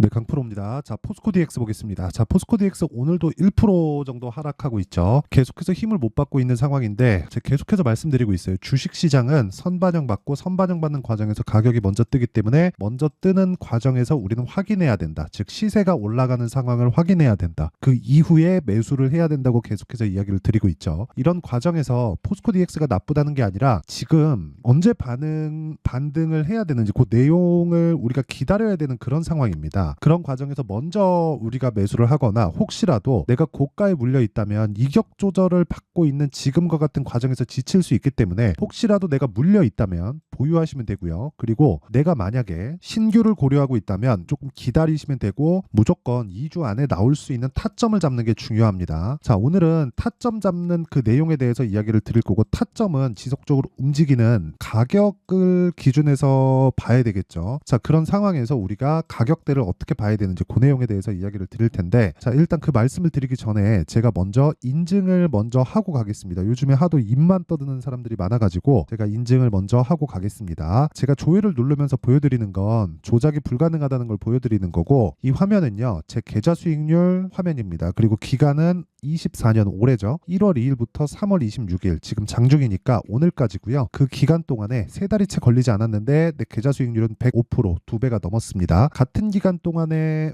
네, 강프로입니다. 자, 포스코 DX 보겠습니다. 자, 포스코 DX 오늘도 1% 정도 하락하고 있죠. 계속해서 힘을 못 받고 있는 상황인데 제가 계속해서 말씀드리고 있어요. 주식시장은 선반영 받고 선반영 받는 과정에서 가격이 먼저 뜨기 때문에 먼저 뜨는 과정에서 우리는 확인해야 된다. 즉 시세가 올라가는 상황을 확인해야 된다. 그 이후에 매수를 해야 된다고 계속해서 이야기를 드리고 있죠. 이런 과정에서 포스코 DX가 나쁘다는 게 아니라 지금 언제 반등을 해야 되는지 그 내용을 우리가 기다려야 되는 그런 상황입니다. 그런 과정에서 먼저 우리가 매수를 하거나 혹시라도 내가 고가에 물려 있다면 이격 조절을 받고 있는 지금과 같은 과정에서 지칠 수 있기 때문에 혹시라도 내가 물려 있다면 보유하시면 되고요. 그리고 내가 만약에 신규를 고려하고 있다면 조금 기다리시면 되고 무조건 2주 안에 나올 수 있는 타점을 잡는 게 중요합니다. 자, 오늘은 타점 잡는 그 내용에 대해서 이야기를 드릴 거고, 타점은 지속적으로 움직이는 가격을 기준해서 봐야 되겠죠. 자, 그런 상황에서 우리가 가격대를 어떻게 봐야 되는지 그 내용에 대해서 이야기를 드릴 텐데, 자, 일단 그 말씀을 드리기 전에 제가 먼저 인증을 먼저 하고 가겠습니다. 요즘에 하도 입만 떠드는 사람들이 많아가지고 제가 인증을 먼저 하고 가겠습니다. 제가 조회를 누르면서 보여드리는 건 조작이 불가능하다는 걸 보여드리는 거고, 이 화면은요 제 계좌 수익률 화면입니다. 그리고 기간은 24년 올해죠. 1월 2일부터 3월 26일, 지금 장중이니까 오늘까지고요. 그 기간 동안에 세 달이 채 걸리지 않았는데 내 계좌 수익률은 105%, 2배가 넘었습니다. 같은 기간 동안에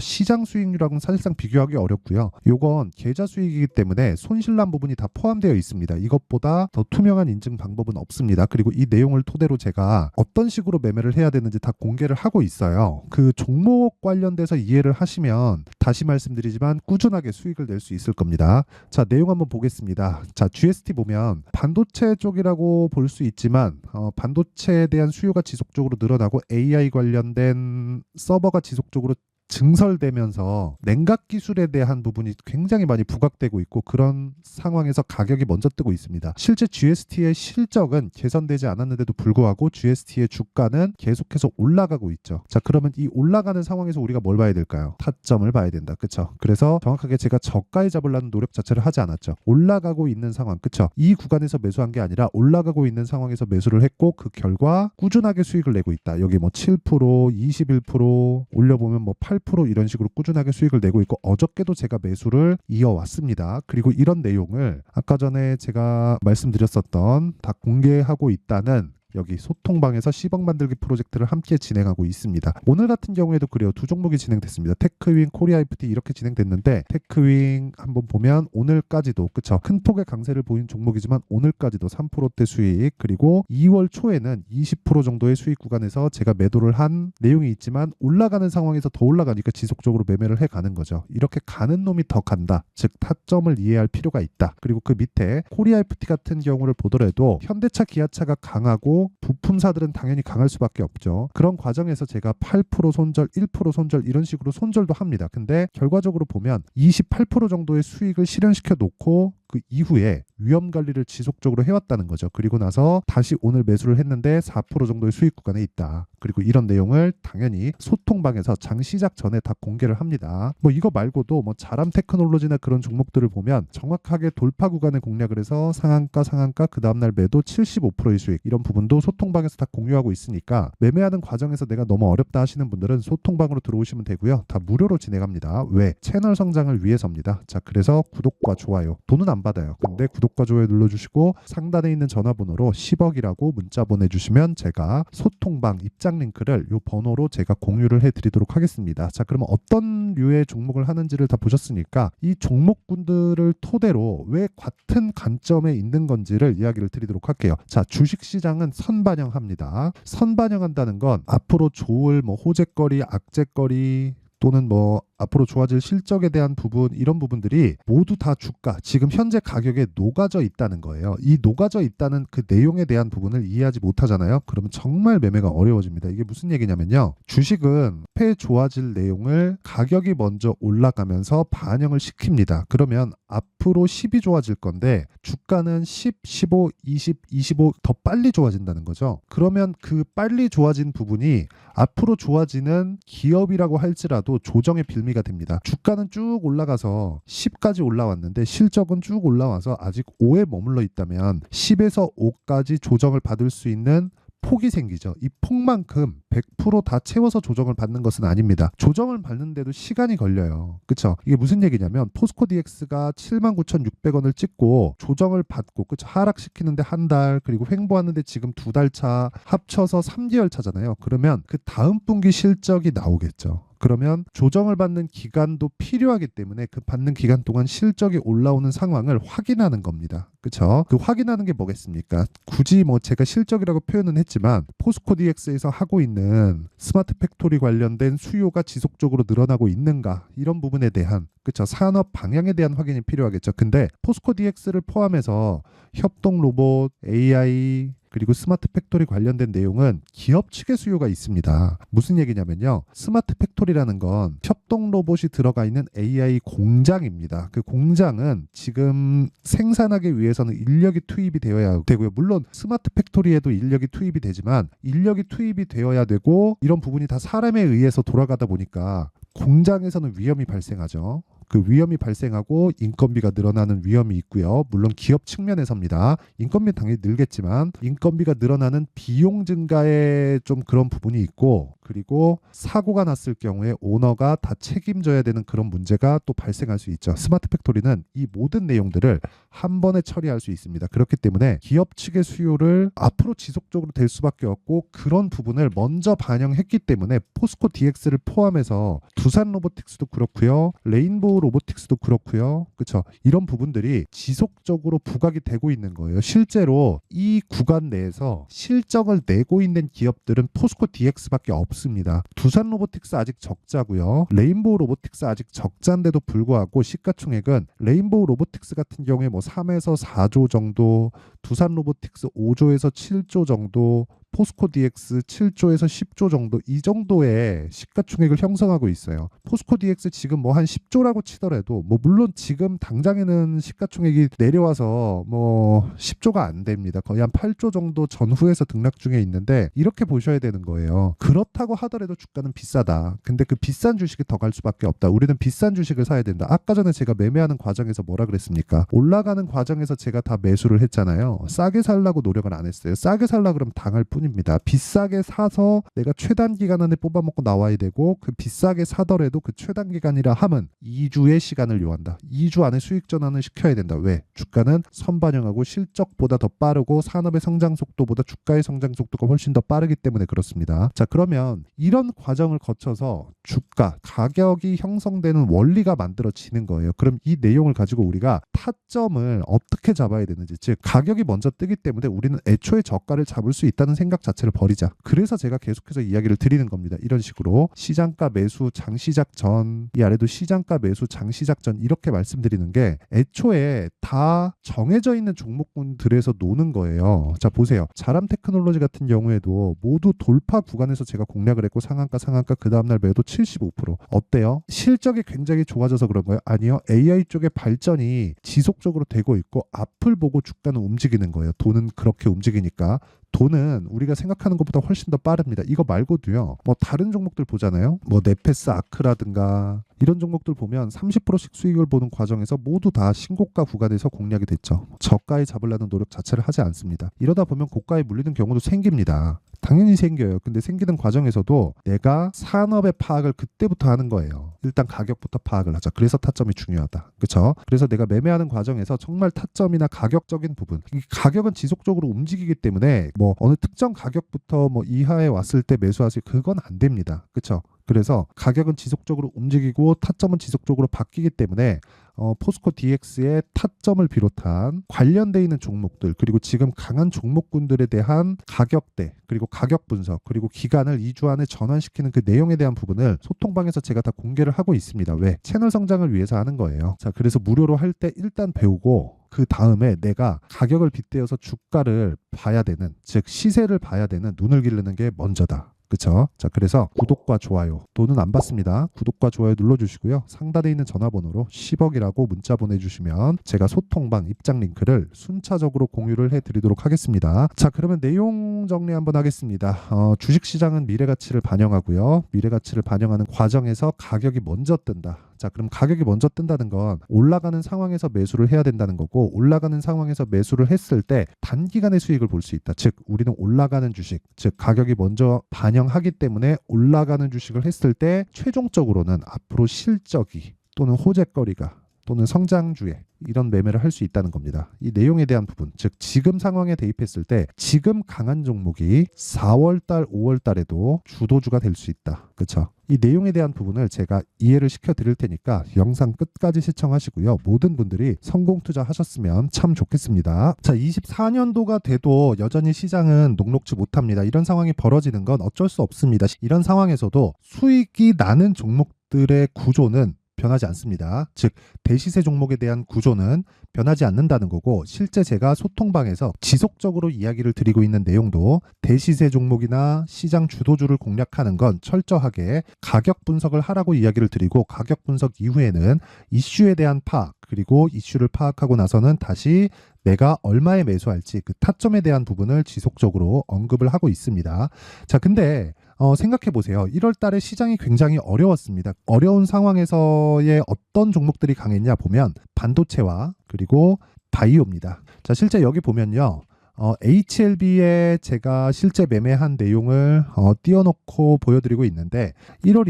시장 수익률하고는 사실상 비교하기 어렵고요. 요건 계좌 수익이기 때문에 손실난 부분이 다 포함되어 있습니다. 이것보다 더 투명한 인증 방법은 없습니다. 그리고 이 내용을 토대로 제가 어떤 식으로 매매를 해야 되는지 다 공개를 하고 있어요. 그 종목 관련돼서 이해를 하시면 다시 말씀드리지만 꾸준하게 수익을 낼 수 있을 겁니다. 자, 내용 한번 보겠습니다. 자, GST 보면 반도체 쪽이라고 볼 수 있지만 반도체에 대한 수요가 지속적으로 늘어나고 AI 관련된 서버가 지속적으로 증설되면서 냉각 기술에 대한 부분이 굉장히 많이 부각되고 있고, 그런 상황에서 가격이 먼저 뜨고 있습니다. 실제 GST의 실적은 개선되지 않았는데도 불구하고 GST의 주가는 계속해서 올라가고 있죠. 자, 그러면 이 올라가는 상황에서 우리가 뭘 봐야 될까요? 타점을 봐야 된다. 그쵸? 그래서 정확하게 제가 저가에 잡으려는 노력 자체를 하지 않았죠. 올라가고 있는 상황, 그쵸? 이 구간에서 매수한 게 아니라 올라가고 있는 상황에서 매수를 했고, 그 결과 꾸준하게 수익을 내고 있다. 여기 7%, 21% 올려보면 8% 이런 식으로 꾸준하게 수익을 내고 있고, 어저께도 제가 매수를 이어왔습니다. 그리고 이런 내용을 아까 전에 제가 말씀드렸었던 다 공개하고 있다는 여기 소통방에서 10억 만들기 프로젝트를 함께 진행하고 있습니다. 오늘 같은 경우에도 그래요. 두 종목이 진행됐습니다. 테크윙, 코리아 FT 이렇게 진행됐는데, 테크윙 한번 보면 오늘까지도, 그쵸? 큰 폭의 강세를 보인 종목이지만 오늘까지도 3%대 수익, 그리고 2월 초에는 20% 정도의 수익 구간에서 제가 매도를 한 내용이 있지만 올라가는 상황에서 더 올라가니까 지속적으로 매매를 해가는 거죠. 이렇게 가는 놈이 더 간다. 즉 타점을 이해할 필요가 있다. 그리고 그 밑에 코리아 FT 같은 경우를 보더라도 현대차, 기아차가 강하고 부품사들은 당연히 강할 수밖에 없죠. 그런 과정에서 제가 8% 손절, 1% 손절 이런 식으로 손절도 합니다. 근데 결과적으로 보면 28% 정도의 수익을 실현시켜 놓고 그 이후에 위험 관리를 지속적으로 해왔다는 거죠. 그리고 나서 다시 오늘 매수를 했는데 4% 정도의 수익 구간에 있다. 그리고 이런 내용을 당연히 소통방에서 장 시작 전에 다 공개를 합니다. 이거 말고도 자람 테크놀로지나 그런 종목들을 보면 정확하게 돌파 구간을 공략을 해서 상한가 그 다음날 매도 75%의 수익, 이런 부분도 소통방에서 다 공유하고 있으니까 매매하는 과정에서 내가 너무 어렵다 하시는 분들은 소통방으로 들어오시면 되고요. 다 무료로 진행합니다. 왜? 채널 성장을 위해서입니다. 자, 그래서 구독과 좋아요, 돈은 안 받아요. 근데 구독과 좋아요 눌러주시고 상단에 있는 전화번호로 10억이라고 문자 보내주시면 제가 소통방 입장 링크를 이 번호로 제가 공유를 해드리도록 하겠습니다. 자, 그러면 어떤 류의 종목을 하는지를 다 보셨으니까 이 종목군들을 토대로 왜 같은 관점에 있는 건지를 이야기를 드리도록 할게요. 자, 주식시장은 선반영합니다. 선반영한다는 건 앞으로 좋을 호재거리, 악재거리 또는 앞으로 좋아질 실적에 대한 부분, 이런 부분들이 모두 다 주가, 지금 현재 가격에 녹아져 있다는 거예요. 이 녹아져 있다는 그 내용에 대한 부분을 이해하지 못하잖아요. 그러면 정말 매매가 어려워집니다. 이게 무슨 얘기냐면요, 주식은 앞에 좋아질 내용을 가격이 먼저 올라가면서 반영을 시킵니다. 그러면 앞으로 10이 좋아질 건데 주가는 10, 15, 20, 25 더 빨리 좋아진다는 거죠. 그러면 그 빨리 좋아진 부분이 앞으로 좋아지는 기업이라고 할지라도 조정의 빌미가 됩니다. 주가는 쭉 올라가서 10까지 올라왔는데 실적은 쭉 올라와서 아직 5에 머물러 있다면 10에서 5까지 조정을 받을 수 있는 폭이 생기죠. 이 폭만큼 100% 다 채워서 조정을 받는 것은 아닙니다. 조정을 받는데도 시간이 걸려요. 그쵸? 이게 무슨 얘기냐면 포스코 DX가 79,600원을 찍고 조정을 받고 그쵸? 하락시키는데 한 달, 그리고 횡보하는데 지금 2달 차, 합쳐서 3개월 차잖아요. 그러면 그 다음 분기 실적이 나오겠죠. 그러면 조정을 받는 기간도 필요하기 때문에 그 받는 기간 동안 실적이 올라오는 상황을 확인하는 겁니다. 그렇죠? 그 확인하는 게 뭐겠습니까? 굳이 뭐 제가 실적이라고 표현은 했지만 포스코 DX에서 하고 있는 스마트 팩토리 관련된 수요가 지속적으로 늘어나고 있는가, 이런 부분에 대한 그렇죠? 산업 방향에 대한 확인이 필요하겠죠. 근데 포스코 DX를 포함해서 협동 로봇, AI 그리고 스마트 팩토리 관련된 내용은 기업 측의 수요가 있습니다. 무슨 얘기냐면요. 스마트 팩토리라는 건 협동 로봇이 들어가 있는 AI 공장입니다. 그 공장은 지금 생산하기 위해서는 인력이 투입이 되어야 되고요. 물론 스마트 팩토리에도 인력이 투입이 되지만 인력이 투입이 되어야 되고 이런 부분이 다 사람에 의해서 돌아가다 보니까 공장에서는 위험이 발생하죠. 그 위험이 발생하고 인건비가 늘어나는 위험이 있고요. 물론 기업 측면에서입니다. 인건비 당연히 늘겠지만 인건비가 늘어나는 비용 증가에 좀 그런 부분이 있고, 그리고 사고가 났을 경우에 오너가 다 책임져야 되는 그런 문제가 또 발생할 수 있죠. 스마트 팩토리는 이 모든 내용들을 한 번에 처리할 수 있습니다. 그렇기 때문에 기업 측의 수요를 앞으로 지속적으로 될 수밖에 없고, 그런 부분을 먼저 반영했기 때문에 포스코 DX를 포함해서 두산 로보틱스도 그렇고요. 레인보우 로보틱스도 그렇고요. 그렇죠? 이런 부분들이 지속적으로 부각이 되고 있는 거예요. 실제로 이 구간 내에서 실적을 내고 있는 기업들은 포스코 DX밖에 없습니다. 두산 로보틱스 아직 적자고요. 레인보우 로보틱스 아직 적자인데도 불구하고 시가총액은 레인보우 로보틱스 같은 경우에 뭐 3에서 4조 정도, 두산 로보틱스 5조에서 7조 정도, 포스코 DX 7조에서 10조 정도, 이 정도의 시가총액을 형성하고 있어요. 포스코 DX 지금 뭐 한 10조라고 치더라도 뭐 물론 지금 당장에는 시가총액이 내려와서 뭐 10조가 안 됩니다. 거의 한 8조 정도 전후에서 등락 중에 있는데, 이렇게 보셔야 되는 거예요. 그렇다고 하더라도 주가는 비싸다. 근데 그 비싼 주식이 더 갈 수밖에 없다. 우리는 비싼 주식을 사야 된다. 아까 전에 제가 매매하는 과정에서 뭐라 그랬습니까? 올라가는 과정에서 제가 다 매수를 했잖아요. 싸게 살라고 노력을 안 했어요. 싸게 살라 그러면 당할 뿐입니다. 비싸게 사서 내가 최단 기간 안에 뽑아먹고 나와야 되고, 그 비싸게 사더라도 그 최단 기간이라 함은 2주의 시간을 요한다. 2주 안에 수익 전환을 시켜야 된다. 왜? 주가는 선반영하고 실적보다 더 빠르고 산업의 성장 속도보다 주가의 성장 속도가 훨씬 더 빠르기 때문에 그렇습니다. 자, 그러면 이런 과정을 거쳐서 주가, 가격이 형성되는 원리가 만들어지는 거예요. 그럼 이 내용을 가지고 우리가 타점을 어떻게 잡아야 되는지, 즉 가격이 먼저 뜨기 때문에 우리는 애초에 저가를 잡을 수 있다는 생각 자체를 버리자. 그래서 제가 계속해서 이야기를 드리는 겁니다. 이런 식으로 시장가 매수 장시작 전, 이 아래도 시장가 매수 장시작 전, 이렇게 말씀드리는 게 애초에 다 정해져 있는 종목군들에서 노는 거예요. 자, 보세요. 자람 테크놀로지 같은 경우에도 모두 돌파 구간에서 제가 공략을 했고, 상한가 그 다음날 매도 75%. 어때요? 실적이 굉장히 좋아져서 그런 거예요? 아니요. AI 쪽의 발전이 지속적으로 되고 있고 앞을 보고 주가는 움직이는 거예요. 돈은 그렇게 움직이니까. 돈은 우리가 생각하는 것보다 훨씬 더 빠릅니다. 이거 말고도요. 뭐 다른 종목들 보잖아요. 뭐 네페스 아크라든가 이런 종목들 보면 30%씩 수익을 보는 과정에서 모두 다 신고가 구간에서 공략이 됐죠. 저가에 잡으려는 노력 자체를 하지 않습니다. 이러다 보면 고가에 물리는 경우도 생깁니다. 당연히 생겨요. 근데 생기는 과정에서도 내가 산업의 파악을 그때부터 하는 거예요. 일단 가격부터 파악을 하자. 그래서 타점이 중요하다. 그렇죠? 그래서 내가 매매하는 과정에서 정말 타점이나 가격적인 부분, 이 가격은 지속적으로 움직이기 때문에 뭐 어느 특정 가격부터 뭐 이하에 왔을 때 매수하세요. 그건 안 됩니다. 그렇죠? 그래서 가격은 지속적으로 움직이고 타점은 지속적으로 바뀌기 때문에 포스코 DX의 타점을 비롯한 관련돼 있는 종목들, 그리고 지금 강한 종목군들에 대한 가격대, 그리고 가격 분석, 그리고 기간을 2주 안에 전환시키는 그 내용에 대한 부분을 소통방에서 제가 다 공개를 하고 있습니다. 왜? 채널 성장을 위해서 하는 거예요. 자, 그래서 무료로 할 때 일단 배우고, 그 다음에 내가 가격을 빗대어서 주가를 봐야 되는, 즉 시세를 봐야 되는 눈을 기르는 게 먼저다. 그쵸? 자, 그래서 구독과 좋아요, 돈은 안 받습니다. 구독과 좋아요 눌러주시고요. 상단에 있는 전화번호로 10억이라고 문자 보내주시면 제가 소통방 입장 링크를 순차적으로 공유를 해드리도록 하겠습니다. 자, 그러면 내용 정리 한번 하겠습니다. 주식시장은 미래가치를 반영하고요. 미래가치를 반영하는 과정에서 가격이 먼저 뜬다. 자, 그럼 가격이 먼저 뜬다는 건 올라가는 상황에서 매수를 해야 된다는 거고, 올라가는 상황에서 매수를 했을 때 단기간의 수익을 볼 수 있다. 즉 우리는 올라가는 주식, 즉 가격이 먼저 반영하기 때문에 올라가는 주식을 했을 때 최종적으로는 앞으로 실적이 또는 호재거리가 또는 성장주에 이런 매매를 할 수 있다는 겁니다. 이 내용에 대한 부분, 즉 지금 상황에 대입했을 때 지금 강한 종목이 4월달, 5월달에도 주도주가 될 수 있다. 그렇죠? 이 내용에 대한 부분을 제가 이해를 시켜 드릴 테니까 영상 끝까지 시청하시고요. 모든 분들이 성공 투자하셨으면 참 좋겠습니다. 자, 24년도가 돼도 여전히 시장은 녹록지 못합니다. 이런 상황이 벌어지는 건 어쩔 수 없습니다. 이런 상황에서도 수익이 나는 종목들의 구조는 변하지 않습니다. 즉 대시세 종목에 대한 구조는 변하지 않는다는 거고, 실제 제가 소통방에서 지속적으로 이야기를 드리고 있는 내용도 대시세 종목이나 시장 주도주를 공략하는 건 철저하게 가격 분석을 하라고 이야기를 드리고, 가격 분석 이후에는 이슈에 대한 파악, 그리고 이슈를 파악하고 나서는 다시 내가 얼마에 매수할지 그 타점에 대한 부분을 지속적으로 언급을 하고 있습니다. 자, 근데 생각해 보세요. 1월 달에 시장이 굉장히 어려웠습니다. 어려운 상황에서의 어떤 종목들이 강했냐 보면 반도체와 그리고 바이오입니다. 자, 실제 여기 보면요. HLB에 제가 실제 매매한 내용을 띄워놓고 보여드리고 있는데, 1월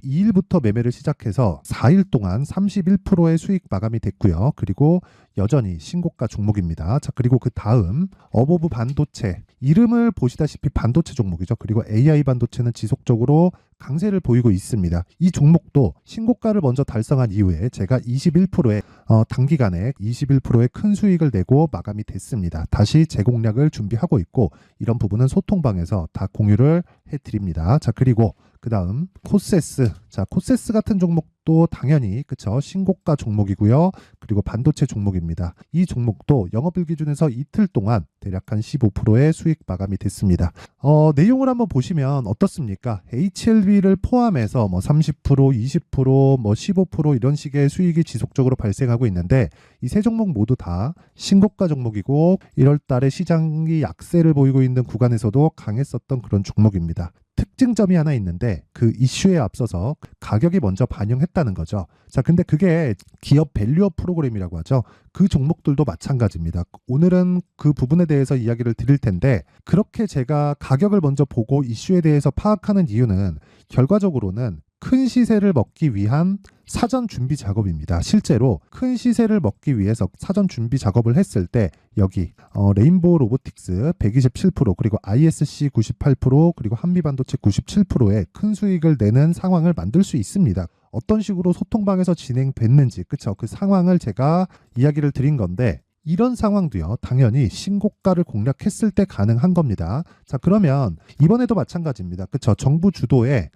22일부터 매매를 시작해서 4일 동안 31%의 수익 마감이 됐고요. 그리고 여전히 신고가 종목입니다. 자, 그리고 그 다음 어보브 반도체, 이름을 보시다시피 반도체 종목이죠. 그리고 AI 반도체는 지속적으로 강세를 보이고 있습니다. 이 종목도 신고가를 먼저 달성한 이후에 제가 21%의 단기간에 21%의 큰 수익을 내고 마감이 됐습니다. 다시 재공략을 준비하고 있고, 이런 부분은 소통방에서 다 공유를 해드립니다. 자, 그리고 그 다음 코세스. 자, 코세스 같은 종목도 당연히 그쵸, 신고가 종목이고요. 그리고 반도체 종목입니다. 이 종목도 영업일 기준에서 이틀 동안 대략 한 15%의 수익 마감이 됐습니다. 내용을 한번 보시면 어떻습니까? HLB를 포함해서 뭐 30%, 20%, 뭐 15% 이런 식의 수익이 지속적으로 발생하고 있는데, 이 세 종목 모두 다 신고가 종목이고 1월 달에 시장이 약세를 보이고 있는 구간에서도 강했었던 그런 종목입니다. 특징점이 하나 있는데, 그 이슈에 앞서서 가격이 먼저 반영했다는 거죠. 자, 근데 그게 기업 밸류업 프로그램이라고 하죠. 그 종목들도 마찬가지입니다. 오늘은 그 부분에 대해서 이야기를 드릴 텐데, 그렇게 제가 가격을 먼저 보고 이슈에 대해서 파악하는 이유는 결과적으로는 큰 시세를 먹기 위한 사전 준비 작업입니다. 실제로 큰 시세를 먹기 위해서 사전 준비 작업을 했을 때 여기 레인보우 로보틱스 127%, 그리고 ISC 98%, 그리고 한미반도체 97%의 큰 수익을 내는 상황을 만들 수 있습니다. 어떤 식으로 소통방에서 진행됐는지, 그쵸? 그 상황을 제가 이야기를 드린 건데, 이런 상황도요, 당연히 신고가를 공략했을 때 가능한 겁니다. 자, 그러면 이번에도 마찬가지입니다. 그쵸? 정부 주도의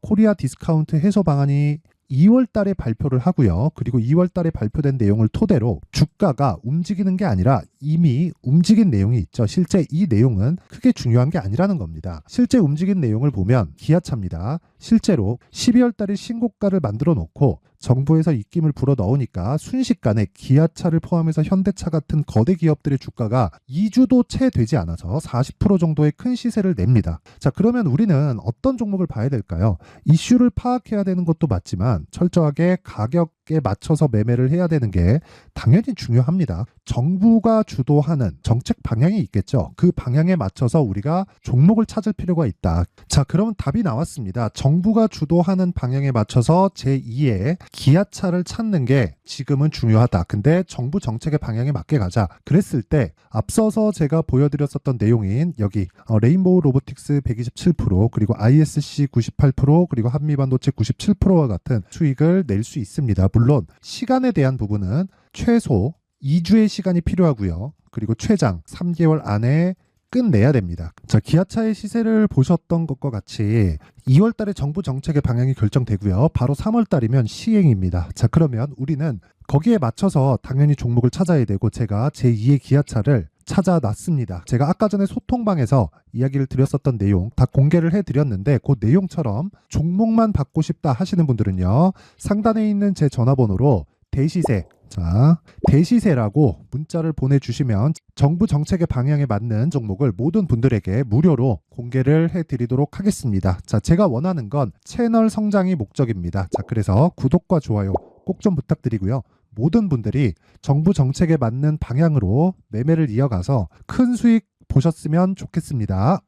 코리아 디스카운트 해소 방안이 2월 달에 발표를 하고요. 그리고 2월 달에 발표된 내용을 토대로 주가가 움직이는 게 아니라 이미 움직인 내용이 있죠. 실제 이 내용은 크게 중요한 게 아니라는 겁니다. 실제 움직인 내용을 보면 기아차입니다. 실제로 12월 달에 신고가를 만들어 놓고 정부에서 입김을 불어 넣으니까 순식간에 기아차를 포함해서 현대차 같은 거대 기업들의 주가가 2주도 채 되지 않아서 40% 정도의 큰 시세를 냅니다. 자, 그러면 우리는 어떤 종목을 봐야 될까요? 이슈를 파악해야 되는 것도 맞지만 철저하게 가격에 맞춰서 매매를 해야 되는 게 당연히 중요합니다. 정부가 주도하는 정책 방향이 있겠죠. 그 방향에 맞춰서 우리가 종목을 찾을 필요가 있다. 자, 그러면 답이 나왔습니다. 정부가 주도하는 방향에 맞춰서 제2의 기아차를 찾는 게 지금은 중요하다. 근데 정부 정책의 방향에 맞게 가자. 그랬을 때 앞서서 제가 보여드렸었던 내용인 여기 레인보우 로보틱스 127%, 그리고 ISC 98%, 그리고 한미반도체 97%와 같은 수익을 낼 수 있습니다. 물론 시간에 대한 부분은 최소 2주의 시간이 필요하고요. 그리고 최장 3개월 안에 끝내야 됩니다. 자, 기아차의 시세를 보셨던 것과 같이 2월 달에 정부 정책의 방향이 결정되고요. 바로 3월 달이면 시행입니다. 자, 그러면 우리는 거기에 맞춰서 당연히 종목을 찾아야 되고, 제가 제2의 기아차를 찾아놨습니다. 제가 아까 전에 소통방에서 이야기를 드렸었던 내용 다 공개를 해드렸는데, 그 내용처럼 종목만 받고 싶다 하시는 분들은요, 상단에 있는 제 전화번호로 대시세 자, 대시세라고 문자를 보내주시면 정부 정책의 방향에 맞는 종목을 모든 분들에게 무료로 공개를 해드리도록 하겠습니다. 자, 제가 원하는 건 채널 성장이 목적입니다. 자, 그래서 구독과 좋아요 꼭 좀 부탁드리고요. 모든 분들이 정부 정책에 맞는 방향으로 매매를 이어가서 큰 수익 보셨으면 좋겠습니다.